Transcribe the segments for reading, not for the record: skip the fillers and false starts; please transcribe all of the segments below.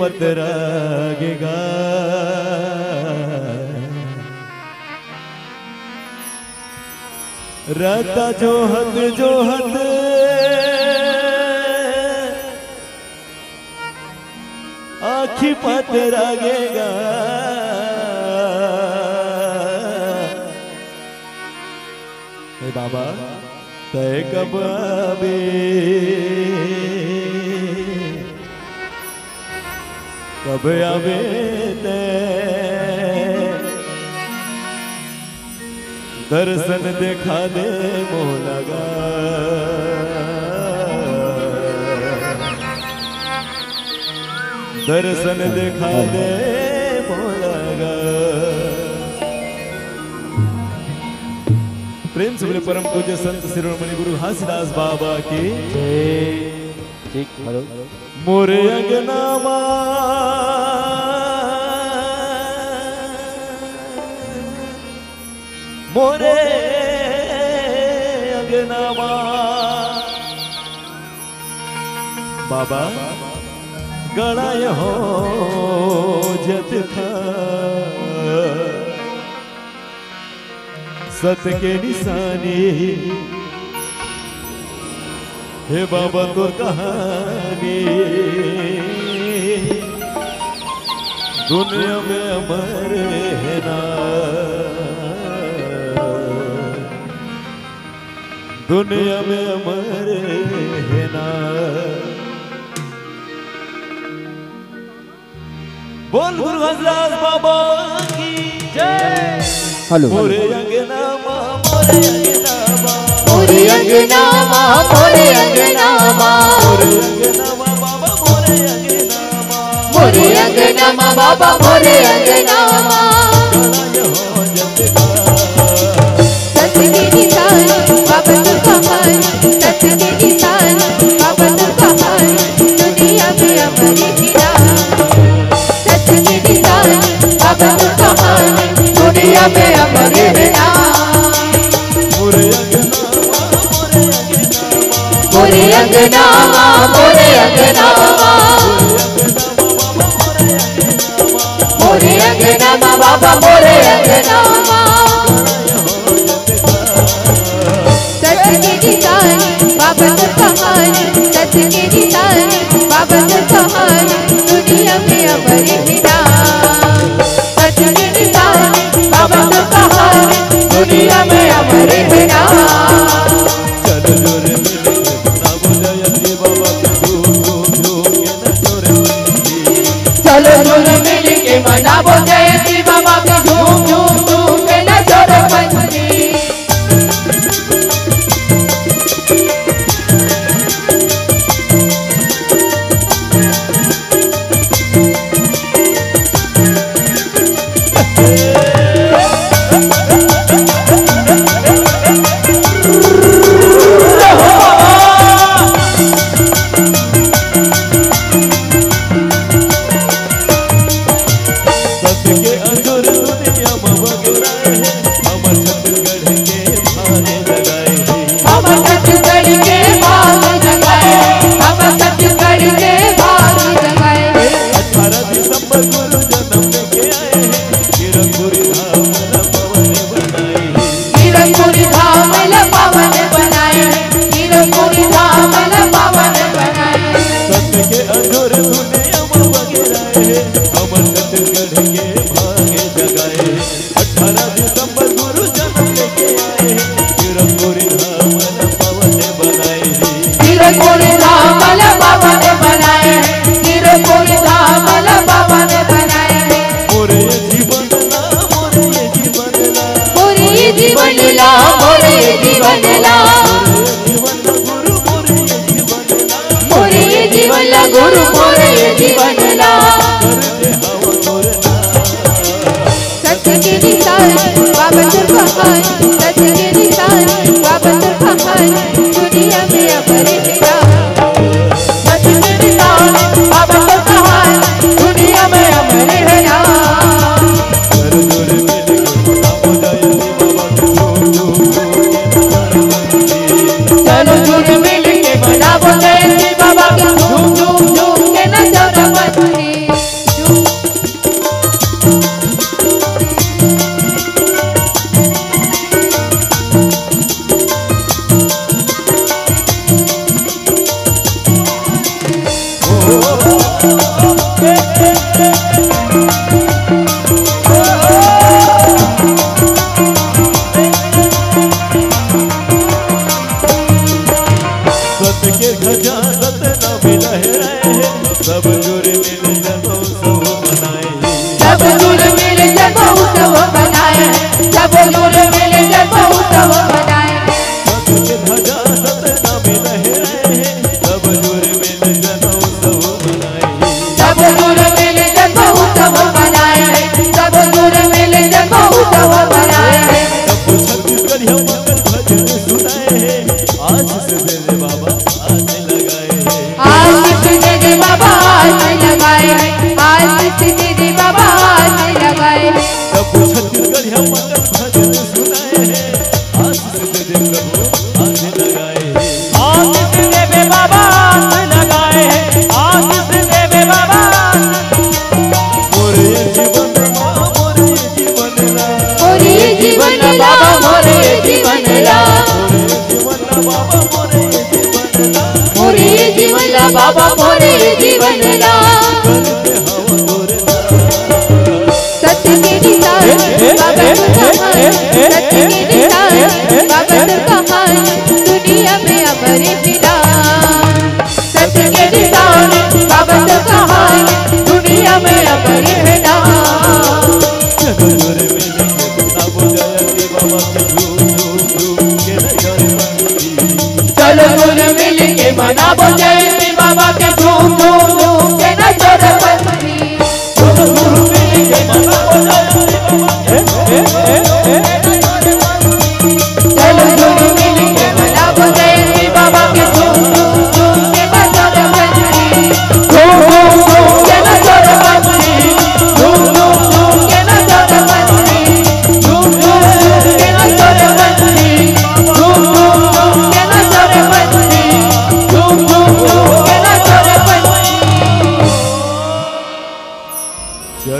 पतरागेगा। राता जोहत जोहत आखी पतरागेगा। हे बाबा तय कब आवे, कब आवे दर्शन देखा दे मोलगा। दर्शन देखा दे मोलगा। प्रेम से बोले परम पूज्य संत शिरोमणि गुरु घासीदास बाबा की ठीक। हेलो मोरे अंगनामा मोरे अंगनामा बाबा गणाय हो जत खा सत के निशानी। हे बाबा तो कहानी दुनिया में अमर है ना, दुनिया में अमर है ना। बोल गुरु घासीदास बाबा की जय। हेलो मोरे अंगनामा मोरे अंगनामा मोरे अंगनामा मोरे अंगनामा मोरे अंगनामा बाबा मोरे अंगनामा मोरे अंगनामा बाबा मोरे अंगनामा। सतगिरी साई बाबा तू कहानी, सतगिरी साई बाबा तू कहानी दुनिया में अमर हीरा। सतगिरी साई बाबा तू कहानी दुनिया में अमर हीरा। मोरे अंगनामा मोरे अंगनामा मोरे अंगनामा बाबा मोरे अंगनामा। सतगिरी साई बाबा तू कहानी, सतगिरी साई बाबा तू कहानी दुनिया में अमर हीरा। सतगिरी साई बाबा तू कहानी दुनिया में अमर हीरा। चलो झूम मिल के मनावो जयंती बाबा की झूम झूम झूम के नचो रे पंछी। सत के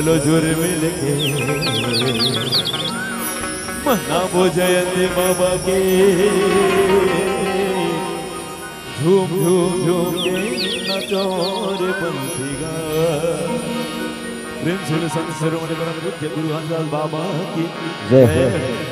बोलो जोर मिल के मनावो जयंती बाबा के झूम झूम झूम के नचो रे बंसीगा प्रेम से संत शिरोमणि परम पूज्य गुरु हंसदास बाबा की जय हो।